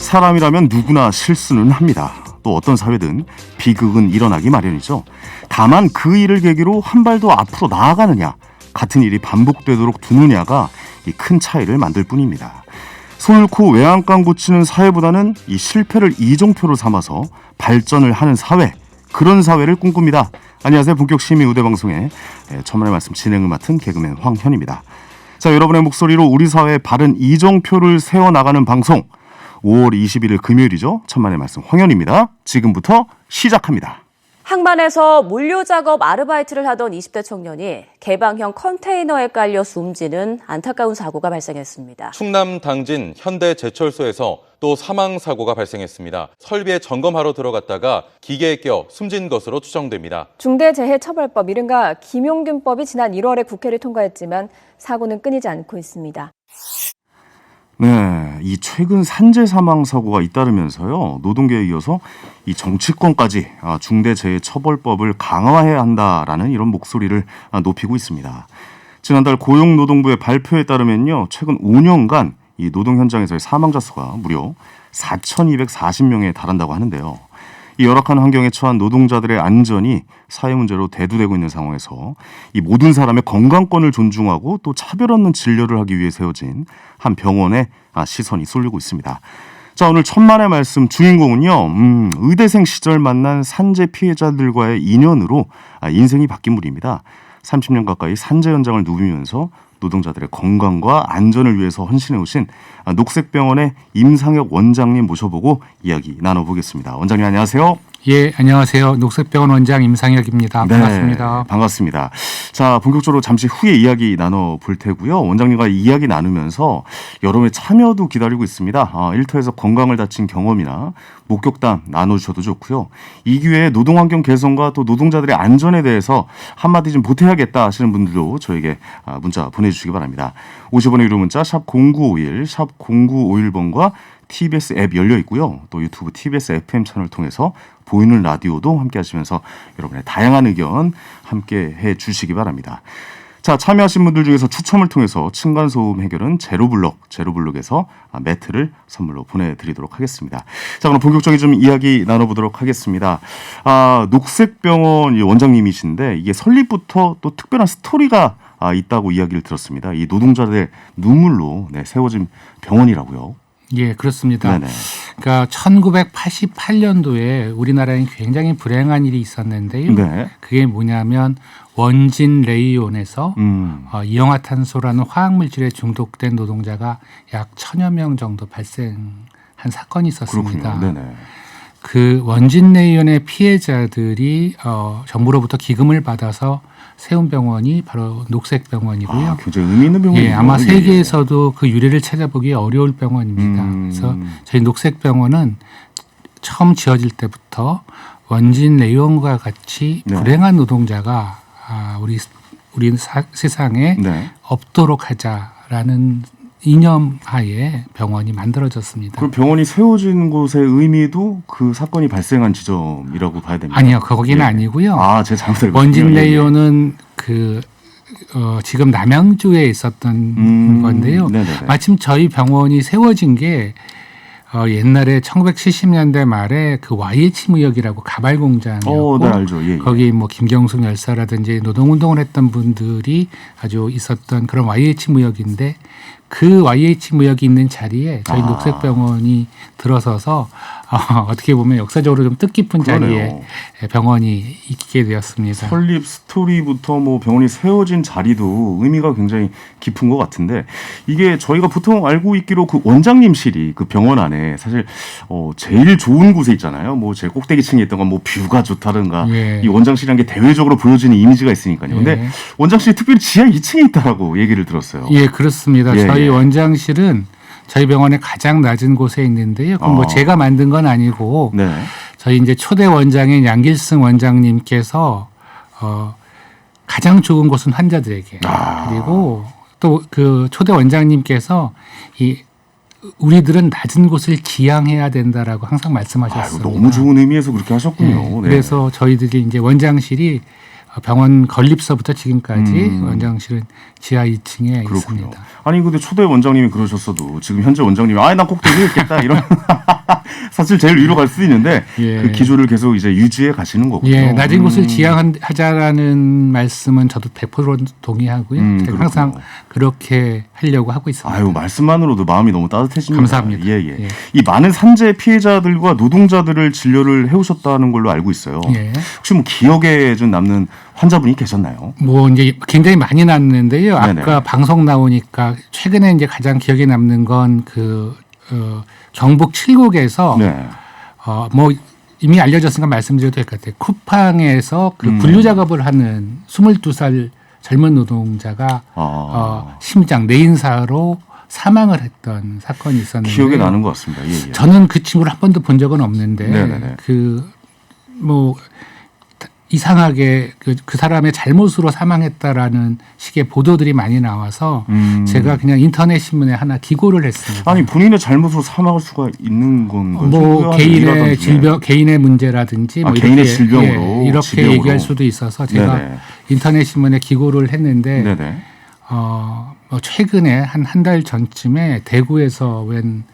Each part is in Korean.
사람이라면 누구나 실수는 합니다. 또 어떤 사회든 비극은 일어나기 마련이죠. 다만 그 일을 계기로 한 발 더 앞으로 나아가느냐, 같은 일이 반복되도록 두느냐가 이 큰 차이를 만들 뿐입니다. 손 잃고 외양간 고치는 사회보다는 이 실패를 이정표로 삼아서 발전을 하는 사회, 그런 사회를 꿈꿉니다. 안녕하세요. 본격 시민의대방송의 천만의 말씀 진행을 맡은 개그맨 황현입니다. 자, 여러분의 목소리로 우리 사회의 바른 이정표를 세워나가는 방송, 5월 21일 금요일이죠. 천만의 말씀 황현입니다. 지금부터 시작합니다. 항만에서 물류작업 아르바이트를 하던 20대 청년이 개방형 컨테이너에 깔려 숨지는 안타까운 사고가 발생했습니다. 충남 당진 현대제철소에서 또 사망사고가 발생했습니다. 설비에 점검하러 들어갔다가 기계에 껴 숨진 것으로 추정됩니다. 중대재해처벌법 이른가 김용균법이 지난 1월에 국회를 통과했지만 사고는 끊이지 않고 있습니다. 네, 이 최근 산재 사망 사고가 잇따르면서요, 노동계에 이어서 이 정치권까지 중대재해처벌법을 강화해야 한다라는 이런 목소리를 높이고 있습니다. 지난달 고용노동부의 발표에 따르면요, 최근 5년간 이 노동 현장에서의 사망자 수가 무려 4,240명에 달한다고 하는데요. 이 열악한 환경에 처한 노동자들의 안전이 사회 문제로 대두되고 있는 상황에서 이 모든 사람의 건강권을 존중하고 또 차별 없는 진료를 하기 위해 세워진 한 병원에 시선이 쏠리고 있습니다. 자, 오늘 천만의 말씀 주인공은요, 의대생 시절 만난 산재 피해자들과의 인연으로 인생이 바뀐 분입니다. 30년 가까이 산재 현장을 누비면서 노동자들의 건강과 안전을 위해서 헌신해 오신 녹색병원의 임상혁 원장님 모셔보고 이야기 나눠보겠습니다. 원장님 안녕하세요. 예, 안녕하세요. 녹색병원 원장 임상혁입니다. 반갑습니다. 네, 반갑습니다. 자, 본격적으로 잠시 후에 이야기 나눠볼 테고요. 원장님과 이야기 나누면서 여러분의 참여도 기다리고 있습니다. 일터에서 건강을 다친 경험이나 목격담 나눠주셔도 좋고요. 이 기회에 노동환경 개선과 또 노동자들의 안전에 대해서 한마디 좀 보태야겠다 하시는 분들도 저에게 문자 보내주시기 바랍니다. 50원의 유료 문자 샵 0951, 샵 0951번과 TBS 앱 열려 있고요. 또 유튜브 TBS FM 채널을 통해서 보이는 라디오도 함께 하시면서 여러분의 다양한 의견 함께 해 주시기 바랍니다. 자, 참여하신 분들 중에서 추첨을 통해서 층간소음 해결은 제로블록에서 매트를 선물로 보내드리도록 하겠습니다. 자, 그럼 본격적인 좀 이야기 나눠보도록 하겠습니다. 녹색병원 원장님이신데 이게 설립부터 또 특별한 스토리가 있다고 이야기를 들었습니다. 이 노동자들의 눈물로 세워진 병원이라고요. 예, 그렇습니다. 네네. 그러니까 1988년도에 우리나라에 굉장히 불행한 일이 있었는데요. 네. 그게 뭐냐면 원진 레이온에서 이氧화탄소라는 화학물질에 중독된 노동자가 약 1,000여 명 정도 발생한 사건이 있었습니다. 그렇군요. 네네. 그 원진 레이온의 피해자들이 정부로부터 기금을 받아서 세운 병원이 바로 녹색병원이고요. 굉장히 의미 있는 병원이에요. 예, 아마 세계에서도 그 유래를 찾아보기 어려울 병원입니다. 그래서 저희 녹색병원은 처음 지어질 때부터 원진 레이온과 같이 불행한 노동자가 우리 세상에 없도록 하자라는 이념하에 병원이 만들어졌습니다. 그럼 병원이 세워진 곳의 의미도 그 사건이 발생한 지점이라고 봐야 됩니다. 아니요, 거기는 아니고요. 제가 잘못 알고 원진 레이온은 지금 남양주에 있었던 건데요. 네네네. 마침 저희 병원이 세워진 게 옛날에 1970년대 말에 그 YH 무역이라고 가발 공장이었고, 네, 알죠. 예. 거기 뭐 김경숙 열사라든지 노동운동을 했던 분들이 아주 있었던 그런 YH 무역인데, 그 YH 무역이 있는 자리에 저희 녹색병원이 들어서서 어떻게 보면 역사적으로 좀 뜻깊은 자리에 병원이 있게 되었습니다. 설립 스토리부터 뭐 병원이 세워진 자리도 의미가 굉장히 깊은 것 같은데, 이게 저희가 보통 알고 있기로 그 원장님실이 그 병원 안에 사실 제일 좋은 곳에 있잖아요. 뭐 제일 꼭대기층에 있던 건 뭐 뷰가 좋다든가 이 원장실이라는 게 대외적으로 보여지는 이미지가 있으니까요. 근데 원장실이 특별히 지하 2층에 있다라고 얘기를 들었어요. 예, 그렇습니다. 저희 원장실은 저희 병원의 가장 낮은 곳에 있는데요. 그건 뭐 제가 만든 건 아니고 저희 이제 초대 원장인 양길승 원장님께서 가장 좋은 곳은 환자들에게 그리고 또 그 초대 원장님께서 우리들은 낮은 곳을 지향해야 된다라고 항상 말씀하셨습니다. 너무 좋은 의미에서 그렇게 하셨군요. 그래서 저희들이 이제 원장실이 병원 건립서부터 지금까지 원장실은 지하 2층에 그렇군요. 있습니다. 아니 근데 초대 원장님이 그러셨어도 지금 현재 원장님이 난 꼭대기에 있겠다 이런 사실 제일 위로 갈 수 있는데 예. 그 기조를 계속 이제 유지해 가시는 거군요. 예, 낮은 곳을 지향하자라는 말씀은 저도 100% 동의하고요. 제가 항상 그렇게 하려고 하고 있습니다. 아유, 말씀만으로도 마음이 너무 따뜻해집니다. 감사합니다. 예, 예. 예. 이 많은 산재 피해자들과 노동자들을 진료를 해오셨다는 걸로 알고 있어요. 예. 혹시 뭐 기억에 좀 남는 환자분이 계셨나요? 뭐 이제 굉장히 많이 났는데요. 네네. 아까 방송 나오니까 최근에 이제 가장 기억에 남는 건 경북 칠곡에서 네. 뭐 이미 알려졌으니까 말씀드려도 될 것 같아요. 쿠팡에서 그 분류 작업을 하는 22살 젊은 노동자가 심장 내인사로 사망을 했던 사건이 있었는데 기억에 나는 것 같습니다. 예, 예. 저는 그 친구를 한 번도 본 적은 없는데 네네네. 이상하게 그 사람의 잘못으로 사망했다라는 식의 보도들이 많이 나와서 제가 그냥 인터넷 신문에 하나 기고를 했습니다. 아니 본인의 잘못으로 사망할 수가 있는 건가요? 뭐 개인의 질병, 개인의 문제라든지 뭐 개인의 이렇게, 질병으로 이렇게 지병으로. 얘기할 수도 있어서 제가 네네. 인터넷 신문에 기고를 했는데 네네. 최근에 한 달 전쯤에 대구에서 웬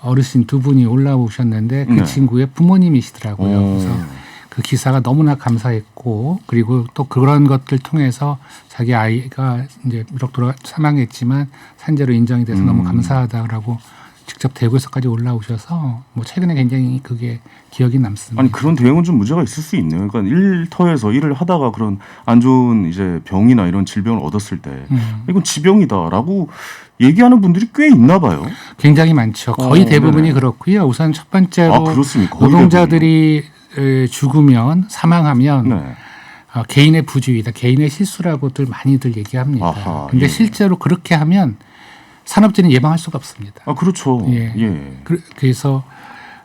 어르신 두 분이 올라오셨는데 그 네. 친구의 부모님이시더라고요. 그래서 그 기사가 너무나 감사했고 그리고 또 그런 것들 통해서 자기 아이가 이제 비록 사망했지만 산재로 인정이 돼서 너무 감사하다라고 직접 대구에서까지 올라오셔서 뭐 최근에 굉장히 그게 기억이 남습니다. 아니 그런 대응은 좀 문제가 있을 수 있네요. 그러니까 일터에서 일을 하다가 그런 안 좋은 이제 병이나 이런 질병을 얻었을 때 이건 지병이다라고 얘기하는 분들이 꽤 있나 봐요. 굉장히 많죠. 거의 대부분이 네네. 그렇고요. 우선 첫 번째로 그렇습니까? 거의 노동자들이 죽으면 사망하면 네. 개인의 부주의다, 개인의 실수라고들 많이들 얘기합니다. 아하, 근데 예. 실제로 그렇게 하면 산업재해는 예방할 수가 없습니다. 그렇죠. 예. 예. 그래서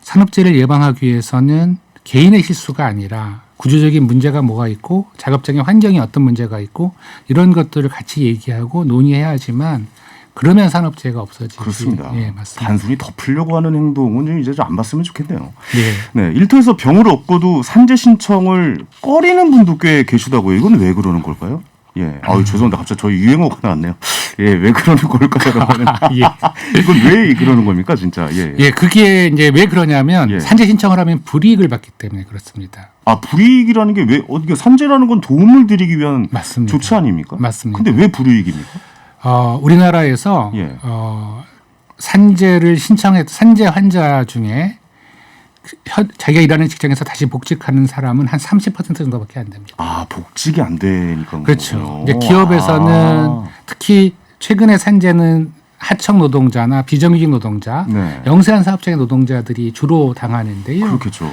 산업재해를 예방하기 위해서는 개인의 실수가 아니라 구조적인 문제가 뭐가 있고 작업장의 환경이 어떤 문제가 있고 이런 것들을 같이 얘기하고 논의해야 하지만 그러면 산업재해가 없어지지. 그렇습니다. 예, 맞습니다. 단순히 덮으려고 하는 행동은 이제 좀 안 봤으면 좋겠네요. 예. 네, 일터에서 병을 얻고도 산재 신청을 꺼리는 분도 꽤 계시다고요. 이건 왜 그러는 걸까요? 예, 죄송합니다. 갑자기 저희 유행어가 나왔네요. 예, 왜 그러는 걸까요? 예. 이건 왜 그러는 겁니까, 진짜? 예. 예, 그게 이제 왜 그러냐면 예. 산재 신청을 하면 불이익을 받기 때문에 그렇습니다. 불이익이라는 게 왜 어떻게 산재라는 건 도움을 드리기 위한 맞습니다. 조치 아닙니까? 맞습니다. 근데 왜 불이익입니까? 우리나라에서 예. 산재 환자 중에 자기가 일하는 직장에서 다시 복직하는 사람은 한 30% 정도밖에 안 됩니다. 복직이 안 되니까. 그렇죠. 이제 기업에서는 특히 최근에 산재는 하청 노동자나 비정규직 노동자, 네. 영세한 사업장의 노동자들이 주로 당하는데요. 그렇겠죠.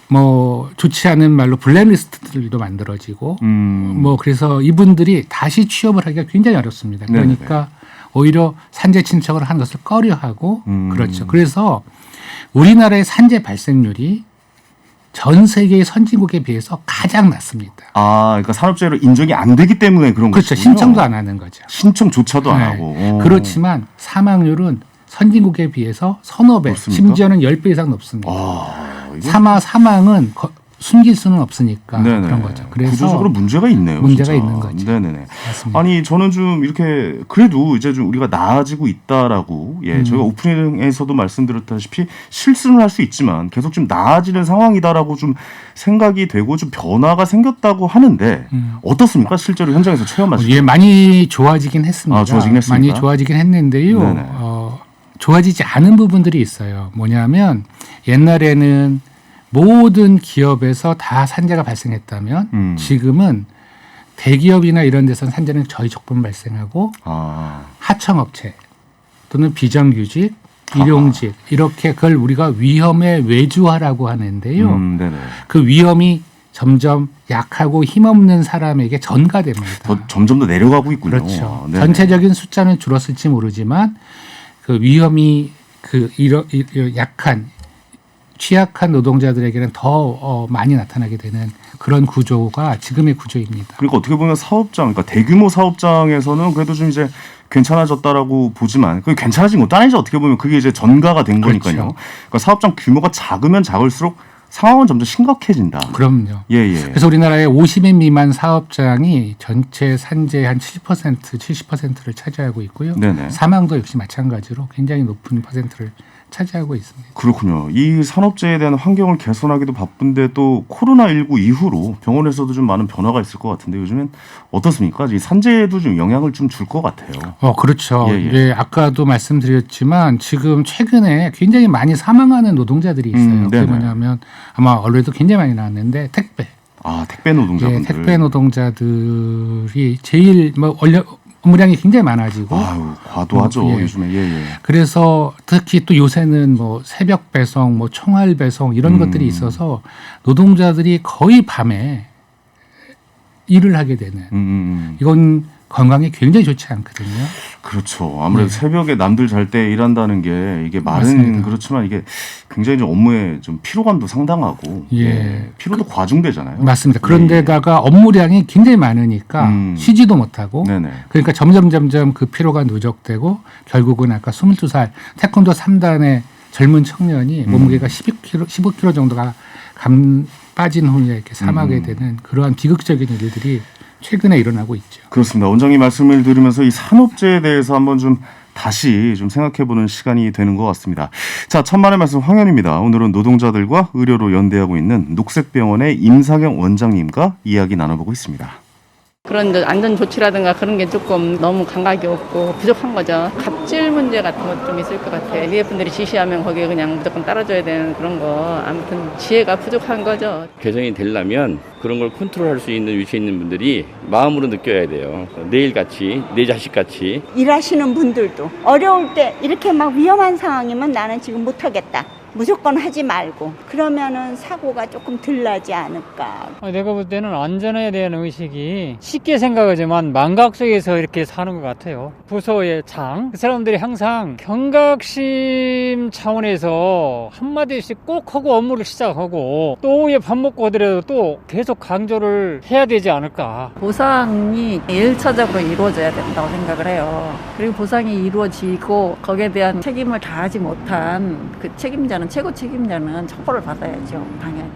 뭐 좋지 않은 말로 블랙리스트들도 만들어지고 뭐 그래서 이분들이 다시 취업을 하기가 굉장히 어렵습니다. 그러니까 오히려 산재 신청을 하는 것을 꺼려하고 그렇죠. 그래서 우리나라의 산재 발생률이 전 세계의 선진국에 비해서 가장 낮습니다. 그러니까 산업재해로 인정이 안 되기 때문에 그런 거죠. 그렇죠. 신청도 안 하는 거죠. 신청조차도 안 네. 하고. 그렇지만 사망률은 선진국에 비해서 서너 배, 그렇습니까? 심지어는 10배 이상 높습니다. 이건 사망은 숨길 수는 없으니까 네네. 그런 거죠. 그래서 구조적으로 문제가 있네요. 문제가 진짜. 있는 거죠. 네네네. 맞습니다. 아니 저는 좀 이렇게 그래도 이제 좀 우리가 나아지고 있다라고 저희가 오프닝에서도 말씀드렸다시피 실수는 할 수 있지만 계속 좀 나아지는 상황이다라고 좀 생각이 되고 좀 변화가 생겼다고 하는데 어떻습니까? 실제로 현장에서 체험하시고. 예, 많이 좋아지긴 했습니다. 좋아지긴 했습니까? 많이 좋아지긴 했는데요. 네네. 좋아지지 않은 부분들이 있어요. 뭐냐면 옛날에는 모든 기업에서 다 산재가 발생했다면 지금은 대기업이나 이런 데서는 산재는 거의 적분 발생하고 하청업체 또는 비정규직, 일용직 이렇게 그걸 우리가 위험의 외주화라고 하는데요. 네네. 그 위험이 점점 약하고 힘없는 사람에게 전가됩니다. 점점 더 내려가고 있군요. 그렇죠. 네네. 전체적인 숫자는 줄었을지 모르지만 그 위험이 약한 취약한 노동자들에게는 더 많이 나타나게 되는 그런 구조가 지금의 구조입니다. 그러니까 어떻게 보면 사업장, 그러니까 대규모 사업장에서는 그래도 좀 이제 괜찮아졌다라고 보지만 그게 괜찮아진 것도 아니죠. 어떻게 보면 그게 이제 전가가 된 거니까요. 그렇죠. 그러니까 사업장 규모가 작으면 작을수록 상황은 점점 심각해진다. 그럼요. 예. 그래서 우리나라의 50인 미만 사업장이 전체 산재의 한 70%를 차지하고 있고요. 네네. 사망도 역시 마찬가지로 굉장히 높은 퍼센트를 차지하고 있습니다. 그렇군요. 이 산업재해에 대한 환경을 개선하기도 바쁜데 또 코로나19 이후로 병원에서도 좀 많은 변화가 있을 것 같은데 요즘엔 어떻습니까? 이 산재에도 좀 영향을 좀 줄 것 같아요. 그렇죠. 예, 예. 예, 아까도 말씀드렸지만 지금 최근에 굉장히 많이 사망하는 노동자들이 있어요. 그게 네네. 뭐냐면 아마 언론에도 굉장히 많이 나왔는데 택배. 택배 노동자분들. 예, 택배 노동자들이 제일 업무량이 굉장히 많아지고 아유, 과도하죠. 예. 요즘에. 예. 그래서 특히 또 요새는 뭐 새벽 배송, 뭐 총알 배송 이런 것들이 있어서 노동자들이 거의 밤에 일을 하게 되는 이건 건강에 굉장히 좋지 않거든요. 그렇죠. 아무래도 네. 새벽에 남들 잘 때 일한다는 게 이게 말은 맞습니다. 그렇지만 이게 굉장히 좀 업무에 좀 피로감도 상당하고 예. 피로도 과중되잖아요. 맞습니다. 그런데다가 업무량이 굉장히 많으니까 쉬지도 못하고 네네. 그러니까 점점 그 피로가 누적되고 결국은 아까 22살 태권도 3단의 젊은 청년이 몸무게가 15kg 정도가 빠진 후에 이렇게 사망하게 되는 그러한 비극적인 일들이 최근에 일어나고 있죠. 그렇습니다. 원장님 말씀을 들으면서 이 산업재해에 대해서 한번 좀 다시 좀 생각해보는 시간이 되는 것 같습니다. 자, 천만의 말씀 황현입니다. 오늘은 노동자들과 의료로 연대하고 있는 녹색병원의 임상영 원장님과 이야기 나눠보고 있습니다. 그런 안전 조치라든가 그런 게 조금 너무 감각이 없고 부족한 거죠. 갑질 문제 같은 것도 좀 있을 것 같아요. 리에분들이 지시하면 거기에 그냥 무조건 따라줘야 되는 그런 거. 아무튼 지혜가 부족한 거죠. 개선이 되려면 그런 걸 컨트롤할 수 있는 위치에 있는 분들이 마음으로 느껴야 돼요. 내일같이, 내 자식같이. 일하시는 분들도 어려울 때 이렇게 막 위험한 상황이면 나는 지금 못하겠다. 무조건 하지 말고 그러면은 사고가 조금 덜 나지 않을까. 내가 볼 때는 안전에 대한 의식이 쉽게 생각하지만 망각 속에서 이렇게 사는 것 같아요. 부서의 장, 그 사람들이 항상 경각심 차원에서 한마디씩 꼭 하고 업무를 시작하고 또 오후에 밥 먹고 하더라도 또 계속 강조를 해야 되지 않을까. 보상이 1차적으로 이루어져야 된다고 생각을 해요. 그리고 보상이 이루어지고 거기에 대한 책임을 다하지 못한 그 책임자는 최고 책임자는 처벌을 받아야죠. 당연히.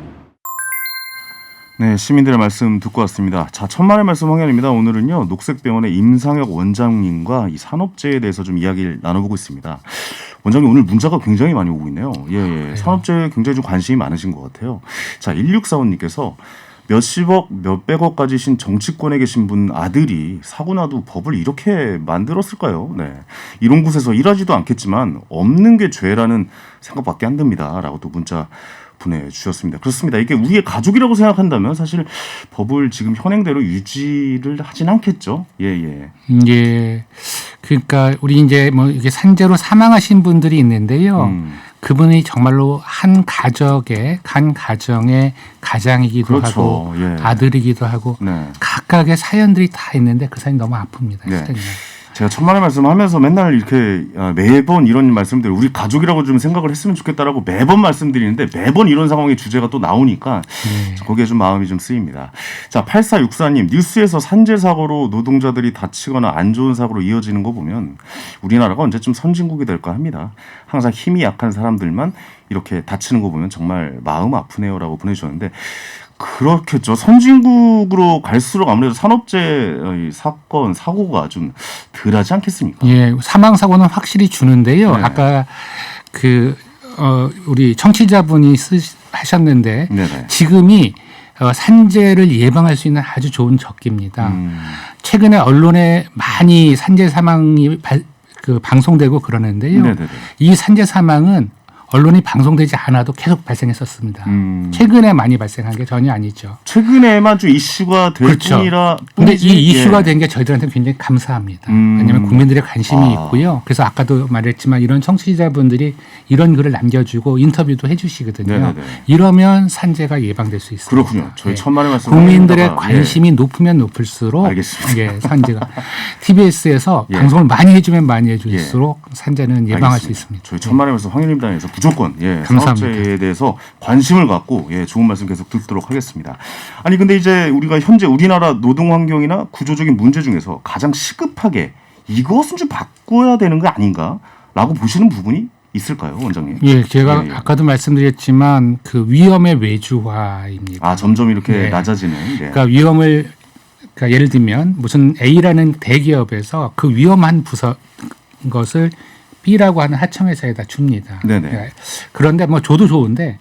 네, 시민들의 말씀 듣고 왔습니다. 자, 천만의 말씀 황현입니다. 오늘은요, 녹색병원의 임상혁 원장님과 이 산업재해에 대해서 좀 이야기를 나눠보고 있습니다. 원장님, 오늘 문자가 굉장히 많이 오고 있네요. 예. 산업재해에 굉장히 좀 관심이 많으신 것 같아요. 자, 1645님께서 몇십억, 몇백억까지 신 정치권에 계신 분 아들이 사고 나도 법을 이렇게 만들었을까요? 네. 이런 곳에서 일하지도 않겠지만 없는 게 죄라는 생각밖에 안 듭니다. 라고 또 문자 보내주셨습니다. 그렇습니다. 이게 우리의 가족이라고 생각한다면 사실 법을 지금 현행대로 유지를 하진 않겠죠. 예. 예. 그러니까 우리 이제 뭐 이게 산재로 사망하신 분들이 있는데요. 그분이 정말로 한 가정의 가장이기도 그렇죠. 하고 예. 아들이기도 하고 네. 각각의 사연들이 다 있는데 그 사연이 너무 아픕니다. 네. 실제로. 제가 천만의 말씀하면서 맨날 이렇게 매번 이런 말씀들 우리 가족이라고 좀 생각을 했으면 좋겠다라고 매번 말씀드리는데 매번 이런 상황의 주제가 또 나오니까 거기에 좀 마음이 좀 쓰입니다. 자, 8464님 뉴스에서 산재 사고로 노동자들이 다치거나 안 좋은 사고로 이어지는 거 보면 우리나라가 언제쯤 선진국이 될까 합니다. 항상 힘이 약한 사람들만 이렇게 다치는 거 보면 정말 마음 아프네요라고 보내주셨는데 그렇겠죠. 선진국으로 갈수록 아무래도 산업재해 사건 사고가 좀 덜하지 않겠습니까? 예, 사망 사고는 확실히 주는데요. 네. 아까 우리 청취자분이 하셨는데 네네. 지금이 산재를 예방할 수 있는 아주 좋은 적기입니다. 최근에 언론에 많이 산재 사망이 방송되고 그러는데요. 네네네. 이 산재 사망은 언론이 방송되지 않아도 계속 발생했었습니다. 최근에 많이 발생한 게 전혀 아니죠. 최근에만 좀 이슈가 될 그렇죠. 뿐이라. 근데 이 이슈가 된 게 저희들한테 굉장히 감사합니다. 왜냐하면 국민들의 관심이 있고요. 그래서 아까도 말했지만 이런 청취자분들이 이런 글을 남겨주고 인터뷰도 해주시거든요. 네네네. 이러면 산재가 예방될 수 있습니다. 그렇군요. 저희 예. 천만의 말씀. 국민들의 관심이 높으면 높을수록 알겠습니다. 예, 산재가 TBS에서 예. 방송을 많이 해주면 많이 해줄수록 산재는 예방할 수 있습니다. 저희 천만의 말씀 황현임당에서 무조건 감사합니다. 산업재해에 대해서 관심을 갖고 좋은 말씀 계속 듣도록 하겠습니다. 아니 근데 이제 우리가 현재 우리나라 노동 환경이나 구조적인 문제 중에서 가장 시급하게 이것은 좀 바꿔야 되는 거 아닌가라고 보시는 부분이 있을까요, 원장님? 예, 제가 아까도 말씀드렸지만 그 위험의 외주화입니다. 아, 점점 이렇게 네. 낮아지는. 네. 그러니까 그러니까 예를 들면 무슨 A라는 대기업에서 그 위험한 것을 B라고 하는 하청회사에다 줍니다. 네네. 그런데 뭐 줘도 좋은데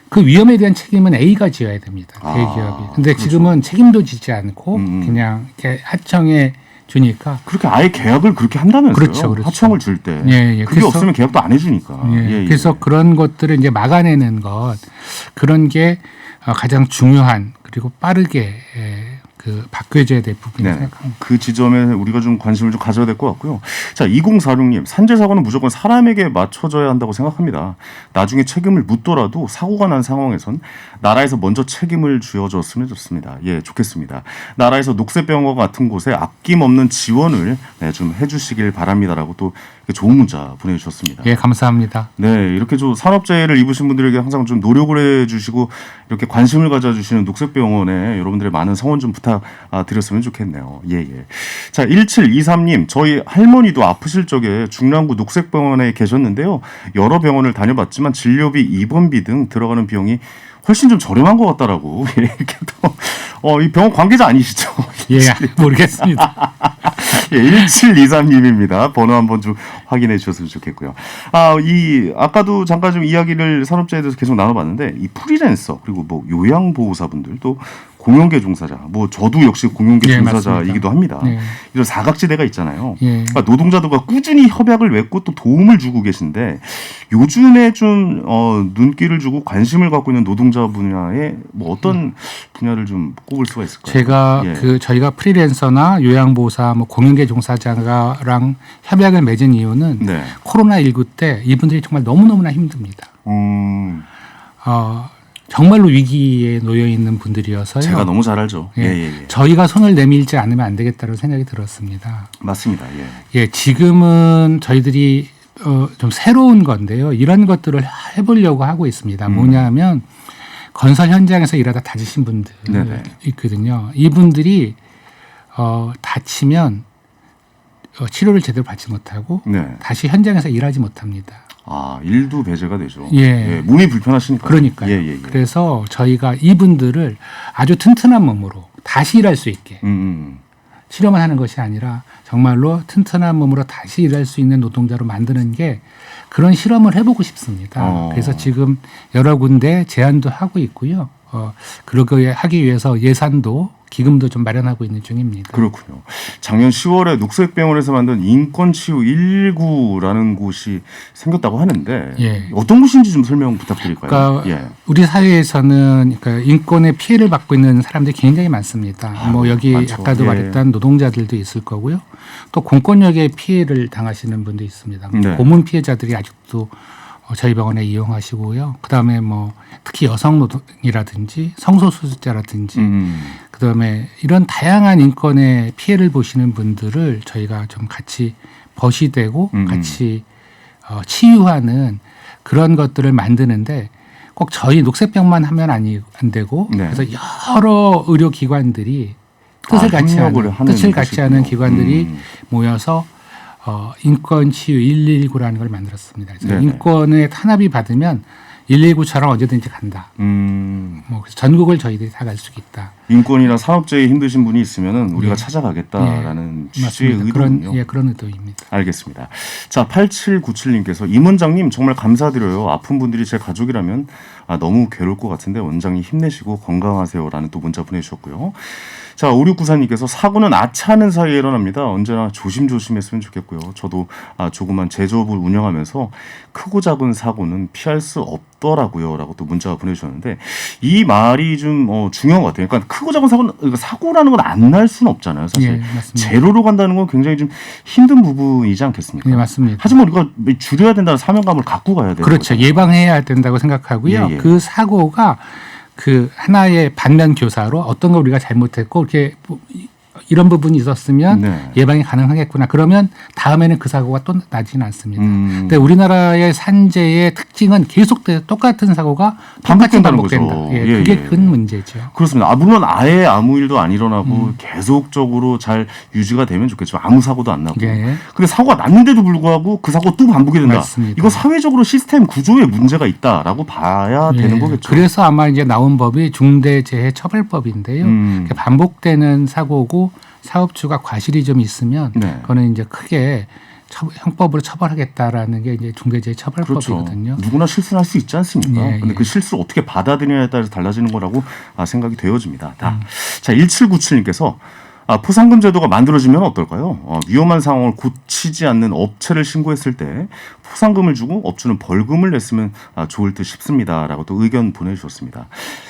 그 위험에 대한 책임은 A가 지어야 됩니다. 대기업이. 근데 그렇죠. 지금은 책임도 지지 않고 그냥 이렇게 하청에 주니까. 그렇게 아예 계약을 그렇게 한다면서요? 그렇죠. 하청을 줄 때. 예, 예. 그게 없으면 계약도 안 해주니까. 예, 그래서 그런 것들을 이제 막아내는 것, 그런 게 가장 중요한 그리고 빠르게 그 바뀌어져야 될 부분이라고 생각합니다. 그 지점에 우리가 좀 관심을 좀 가져야 될 것 같고요. 자, 2046님, 산재 사고는 무조건 사람에게 맞춰져야 한다고 생각합니다. 나중에 책임을 묻더라도 사고가 난 상황에선 나라에서 먼저 책임을 쥐어줬으면 좋습니다. 예, 좋겠습니다. 나라에서 녹색병원 같은 곳에 아낌없는 지원을 좀 해주시길 바랍니다라고 또 좋은 문자 보내주셨습니다. 예, 감사합니다. 네, 이렇게 좀 산업재해를 입으신 분들에게 항상 좀 노력을 해주시고 이렇게 관심을 가져주시는 녹색병원에 여러분들의 많은 성원 좀 부탁드렸으면 좋겠네요. 예, 예. 자, 1723님, 저희 할머니도 아프실 적에 중랑구 녹색병원에 계셨는데요. 여러 병원을 다녀봤지만 진료비, 입원비 등 들어가는 비용이 훨씬 좀 저렴한 것 같다라고 이렇게 또 이 병원 관계자 아니시죠? 예, 모르겠습니다. 예, 1723님입니다. 번호 한번 좀 확인해 주셨으면 좋겠고요. 아까도 잠깐 좀 이야기를 산업재해에 대해서 계속 나눠봤는데 이 프리랜서 그리고 뭐 요양보호사분들 또 공영계 종사자, 뭐 저도 역시 공영계 종사자이기도 합니다. 이런 사각지대가 있잖아요. 그러니까 노동자들과 꾸준히 협약을 맺고 또 도움을 주고 계신데 요즘에 좀 눈길을 주고 관심을 갖고 있는 노동자 분야에 뭐 어떤 분야를 좀 꼽을 수가 있을까요? 제가 저희가 프리랜서나 요양보호사, 뭐 공영계 종사자랑 협약을 맺은 이유는 코로나19 때 이분들이 정말 너무너무나 힘듭니다. 정말로 위기에 놓여 있는 분들이어서요. 제가 너무 잘 알죠. 예. 저희가 손을 내밀지 않으면 안 되겠다는 생각이 들었습니다. 맞습니다. 예, 지금은 저희들이 좀 새로운 건데요. 이런 것들을 해보려고 하고 있습니다. 뭐냐면 건설 현장에서 일하다 다치신 분들 있거든요. 이분들이 다치면 치료를 제대로 받지 못하고 다시 현장에서 일하지 못합니다. 일도 배제가 되죠. 예. 몸이 불편하시니까. 그러니까요. 예. 그래서 저희가 이분들을 아주 튼튼한 몸으로 다시 일할 수 있게 치료만 하는 것이 아니라 정말로 튼튼한 몸으로 다시 일할 수 있는 노동자로 만드는 게 그런 실험을 해보고 싶습니다. 그래서 지금 여러 군데 제안도 하고 있고요. 그러게 하기 위해서 예산도 기금도 좀 마련하고 있는 중입니다. 그렇군요. 작년 10월에 녹색병원에서 만든 인권치유 119라는 곳이 생겼다고 하는데 어떤 곳인지 좀 설명 부탁드릴까요? 그러니까 우리 사회에서는 그러니까 인권의 피해를 받고 있는 사람들이 굉장히 많습니다. 뭐 여기 많죠. 아까도 말했던 노동자들도 있을 거고요. 또 공권력의 피해를 당하시는 분도 있습니다. 고문 피해자들이 아직도 저희 병원에 이용하시고요. 그다음에 뭐 특히 여성 노동이라든지 성소수자라든지 그다음에 이런 다양한 인권의 피해를 보시는 분들을 저희가 좀 같이 벗이되고 같이 치유하는 그런 것들을 만드는데 꼭 저희 녹색병만 하면 안 되고 그래서 여러 의료기관들이 뜻을 같이 하는 기관들이 모여서 인권치유 119라는 걸 만들었습니다. 그래서 인권의 탄압이 받으면 119처럼 언제든지 간다. 뭐 전국을 저희들이 다 갈 수 있다. 인권이나 산업재해에 힘드신 분이 있으면은 우리가 찾아가겠다라는 취지의 의도군요. 그런 의도입니다. 알겠습니다. 자, 8797님께서 임 원장님 정말 감사드려요. 아픈 분들이 제 가족이라면 너무 괴로울 것 같은데 원장님 힘내시고 건강하세요라는 또 문자 보내주셨고요. 자, 5694님께서 사고는 아차하는 사이에 일어납니다. 언제나 조심조심했으면 좋겠고요. 저도 조그만 제조업을 운영하면서 크고 작은 사고는 피할 수 없더라고요. 라고 또 문자가 보내주셨는데 이 말이 좀 중요한 것 같아요. 그러니까 크고 작은 사고라는 건 안 날 수는 없잖아요. 사실 제로로 간다는 건 굉장히 좀 힘든 부분이지 않겠습니까? 네, 맞습니다. 하지만 우리가 줄여야 된다는 사명감을 갖고 가야 돼요. 그렇죠. 예방해야 된다고 생각하고요. 그 사고가 그 하나의 반면 교사로 어떤 걸 우리가 잘못했고 이렇게 이런 부분이 있었으면 예방이 가능하겠구나. 그러면 다음에는 그 사고가 또 나지는 않습니다. 근데 우리나라의 산재의 특징은 계속 똑같은 사고가 반복된다. 그게 큰 문제죠. 그렇습니다. 물론 아예 아무 일도 안 일어나고 계속적으로 잘 유지가 되면 좋겠지만 아무 사고도 안 나고. 근데 사고가 났는데도 불구하고 그 사고 또 반복이 된다. 맞습니다. 이거 사회적으로 시스템 구조에 문제가 있다라고 봐야 되는 거겠죠. 그래서 아마 이제 나온 법이 중대재해처벌법인데요. 반복되는 사고고 사업주가 과실이 좀 있으면 그거는 이제 크게 형법으로 처벌하겠다라는 게 이제 중대재해처벌법이거든요. 그렇죠. 누구나 실수를 할 수 있지 않습니까? 예, 근데 예. 그 실수를 어떻게 받아들이냐에 따라서 달라지는 거라고 생각이 되어집니다. 자, 1797님께서 포상금 제도가 만들어지면 어떨까요? 위험한 상황을 고치지 않는 업체를 신고했을 때 포상금을 주고 업주는 벌금을 냈으면 좋을 듯 싶습니다라고 또 의견 보내주셨습니다.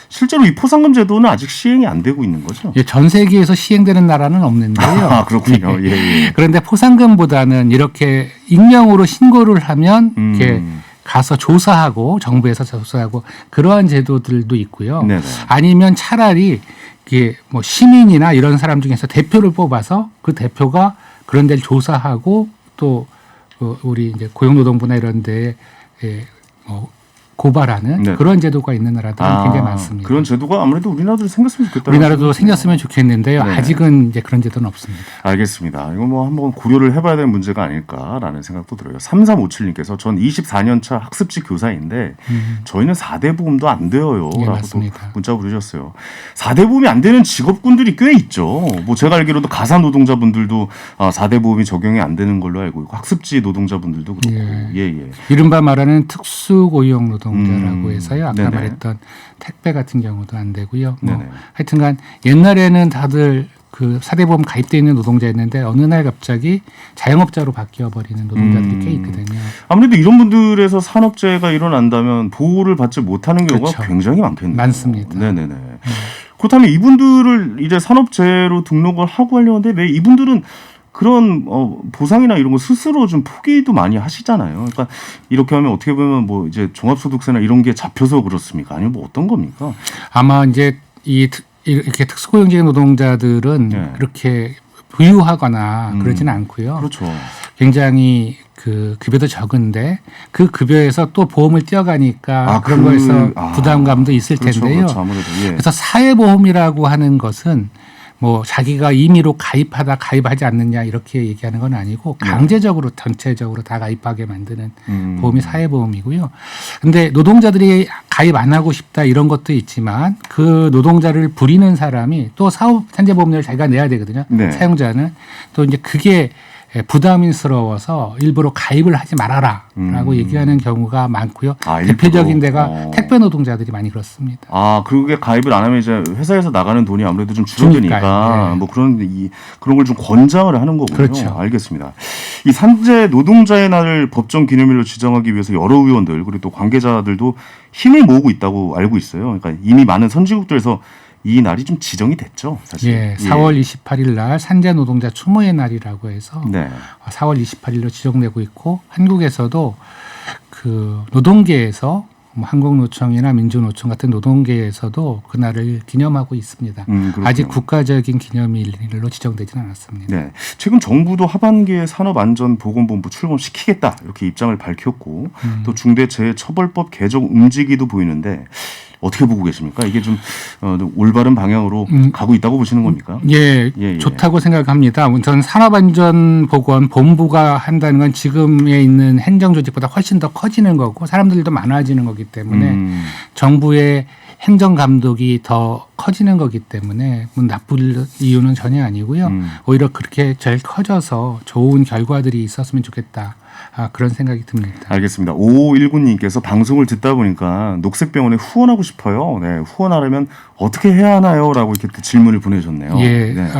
실제로 이 포상금 제도는 아직 시행이 안 되고 있는 거죠? 예, 전 세계에서 시행되는 나라는 없는데요. 그렇군요. 예, 예. 그런데 포상금보다는 이렇게 익명으로 신고를 하면 이렇게 가서 조사하고 정부에서 조사하고 그러한 제도들도 있고요. 네네. 아니면 차라리 이게 뭐 시민이나 이런 사람 중에서 대표를 뽑아서 그 대표가 그런 데를 조사하고 또 우리 이제 고용노동부나 이런 데에 고발하는 네. 그런 제도가 있는 나라들은 굉장히 많습니다. 그런 제도가 아무래도 우리나라도 생겼으면 좋겠다. 우리나라도 생겼으면 좋겠는데요. 네. 아직은 이제 그런 제도는 없습니다. 알겠습니다. 이거 뭐 한번 고려를 해봐야 되는 문제가 아닐까라는 생각도 들어요. 3357님께서 전 24년차 학습지 교사인데 저희는 4대 보험도 안 돼요. 예, 라고 또 맞습니다. 문자 보내주셨어요. 4대 보험이 안 되는 직업군들이 꽤 있죠. 뭐 제가 알기로도 가사 노동자분들도 4대 보험이 적용이 안 되는 걸로 알고 있고 학습지 노동자분들도 그렇고. 예. 이른바 말하는 특수고용 노동자라고 해서요. 아까 네네. 말했던 택배 같은 경우도 안 되고요. 네네. 하여튼간 옛날에는 다들 그 4대 보험 가입돼 있는 노동자였는데 어느 날 갑자기 자영업자로 바뀌어버리는 노동자들이 꽤 있거든요. 아무래도 이런 분들에서 산업재해가 일어난다면 보호를 받지 못하는 경우가 그렇죠. 굉장히 많겠네요. 많습니다. 네네네. 그렇다면 이분들을 이제 산업재해로 등록을 하고 하려는데 왜 이분들은 그런 보상이나 이런 거 스스로 좀 포기도 많이 하시잖아요. 그러니까 이렇게 하면 어떻게 보면 뭐 이제 종합소득세나 이런 게 잡혀서 그렇습니까? 아니면 뭐 어떤 겁니까? 아마 이제 이렇게 특수고용직 노동자들은 그렇게 부유하거나 그러지는 않고요. 그렇죠. 굉장히 그 급여도 적은데 그 급여에서 또 보험을 떼어가니까 그런 거에서 부담감도 있을 텐데요. 그렇죠. 아무래도 그래서 사회보험이라고 하는 것은 뭐 자기가 임의로 가입하지 않느냐 이렇게 얘기하는 건 아니고 강제적으로 전체적으로 다 가입하게 만드는 보험이 사회보험이고요. 근데 노동자들이 가입 안 하고 싶다 이런 것도 있지만 그 노동자를 부리는 사람이 또 산재보험료를 자기가 내야 되거든요. 네. 사용자는 또 이제 그게 부담스러워서 일부러 가입을 하지 말아라라고 얘기하는 경우가 많고요. 대표적인 데가 택배 노동자들이 많이 그렇습니다. 그게 가입을 안 하면 이제 회사에서 나가는 돈이 아무래도 좀 줄어드니까 뭐 그런 걸 좀 권장을 하는 거군요. 그렇죠. 알겠습니다. 이 산재 노동자의 날을 법정 기념일로 지정하기 위해서 여러 의원들 그리고 또 관계자들도 힘을 모으고 있다고 알고 있어요. 그러니까 이미 많은 선진국들에서 이 날이 좀 지정이 됐죠, 사실. 예, 4월 28일 날 산재 노동자 추모의 날이라고 해서 4월 28일로 지정되고 있고 한국에서도 그 노동계에서 한국노총이나 민주노총 같은 노동계에서도 그날을 기념하고 있습니다. 아직 국가적인 기념일로 지정되지는 않았습니다. 네, 최근 정부도 하반기에 산업안전보건본부 출범시키겠다 이렇게 입장을 밝혔고 또 중대재해처벌법 개정 움직이도 보이는데 어떻게 보고 계십니까? 이게 좀 올바른 방향으로 가고 있다고 보시는 겁니까? 예, 좋다고 생각합니다. 우선 산업안전보건본부가 한다는 건 지금에 있는 행정조직보다 훨씬 더 커지는 거고 사람들도 많아지는 거기 때문에 정부의 행정감독이 더 커지는 거기 때문에 뭐 나쁠 이유는 전혀 아니고요. 오히려 그렇게 제일 커져서 좋은 결과들이 있었으면 좋겠다. 그런 생각이 듭니다. 알겠습니다. 5519님께서 방송을 듣다 보니까 녹색병원에 후원하고 싶어요. 네, 후원하려면 어떻게 해야 하나요? 라고 이렇게 또 질문을 보내셨네요. 예, 네.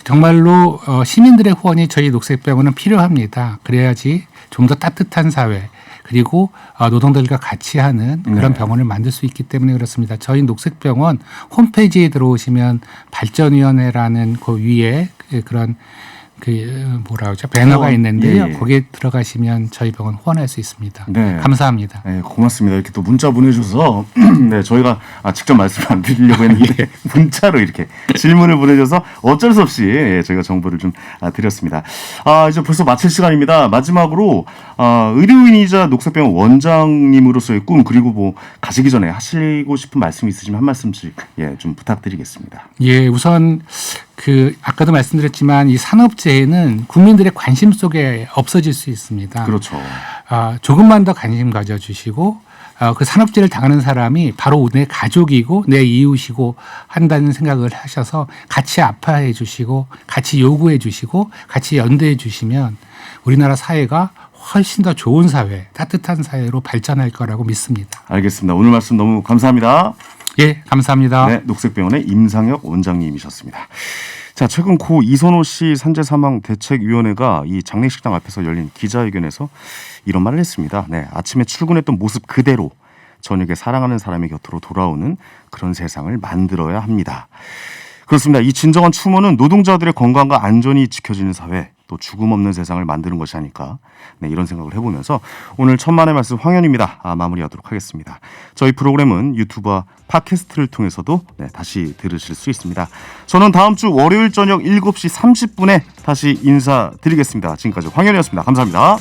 정말로 시민들의 후원이 저희 녹색병원은 필요합니다. 그래야지 좀 더 따뜻한 사회 그리고 노동자들과 같이 하는 그런 병원을 만들 수 있기 때문에 그렇습니다. 저희 녹색병원 홈페이지에 들어오시면 발전위원회라는 그 위에 그런 배너가 있는데요. 거기에 들어가시면 저희 병원 후원할 수 있습니다. 네. 감사합니다. 네, 고맙습니다. 이렇게 또 문자 보내주셔서 네, 저희가 직접 말씀을 안 드리려고 했는데 문자로 이렇게 질문을 보내줘서 어쩔 수 없이 저희가 정보를 좀 드렸습니다. 이제 벌써 마칠 시간입니다. 마지막으로 의료인이자 녹색병원 원장님으로서의 꿈 그리고 뭐 가시기 전에 하시고 싶은 말씀이 있으시면 한 말씀씩 좀 부탁드리겠습니다. 예, 우선 아까도 말씀드렸지만 이 산업재해는 국민들의 관심 속에 없어질 수 있습니다. 그렇죠. 조금만 더 관심 가져주시고 그 산업재해를 당하는 사람이 바로 내 가족이고 내 이웃이고 한다는 생각을 하셔서 같이 아파해 주시고 같이 요구해 주시고 같이 연대해 주시면 우리나라 사회가 훨씬 더 좋은 사회, 따뜻한 사회로 발전할 거라고 믿습니다. 알겠습니다. 오늘 말씀 너무 감사합니다. 예, 감사합니다. 네, 녹색병원의 임상혁 원장님이셨습니다. 자, 최근 고 이선호 씨 산재 사망 대책위원회가 이 장례식장 앞에서 열린 기자회견에서 이런 말을 했습니다. 네, 아침에 출근했던 모습 그대로 저녁에 사랑하는 사람의 곁으로 돌아오는 그런 세상을 만들어야 합니다. 그렇습니다. 이 진정한 추모는 노동자들의 건강과 안전이 지켜지는 사회, 또 죽음 없는 세상을 만드는 것이 아닐까, 네, 이런 생각을 해보면서 오늘 천만의 말씀 황현입니다. 마무리하도록 하겠습니다. 저희 프로그램은 유튜브와 팟캐스트를 통해서도 다시 들으실 수 있습니다. 저는 다음 주 월요일 저녁 7시 30분에 다시 인사드리겠습니다. 지금까지 황현이었습니다. 감사합니다.